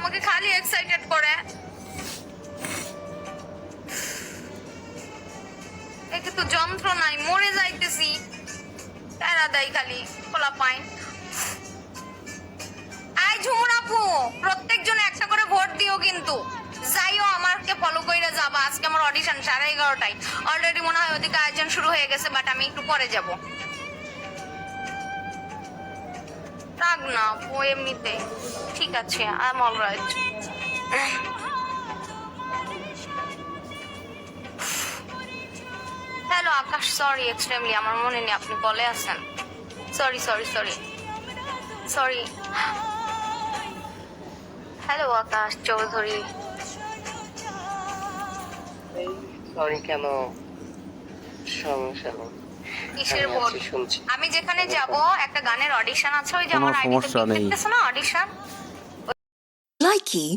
আমাকে খালি এক্সাইটেড করে। একে তো যন্ত্রণায় মরে যাইতেছি, প্যারা দেয় খালি খোলা পাইন। আই ঝুমুর আপু, প্রত্যেকজন একটা করে ভোট দিও কিন্তু, যাইও আমাকে ফলো কইরা যাবা। আজকে আমার অডিশন 11:30টায়, অলরেডি মনে হয় ওদিকে আয়োজন শুরু হয়ে গেছে, বাট আমি একটু পরে যাব। রাগ না আপু, এমনিতে ঠিক আছে, I am alright. Hello Akash, sorry extremely, আমার মনে নেই আপনি কলে আছেন। Sorry sorry sorry sorry. Hello Akash Chowdhury. Sorry কেন? সমস্যা নেই, কিসের আমি ভোট? আছি, শুনছি। আমি যেখানে যাব একটা গানের অডিশন আছে, ওই যে কোনো আমার আইডিতে সমস্যা নেই। দেখতেছো না অডিশন। Likey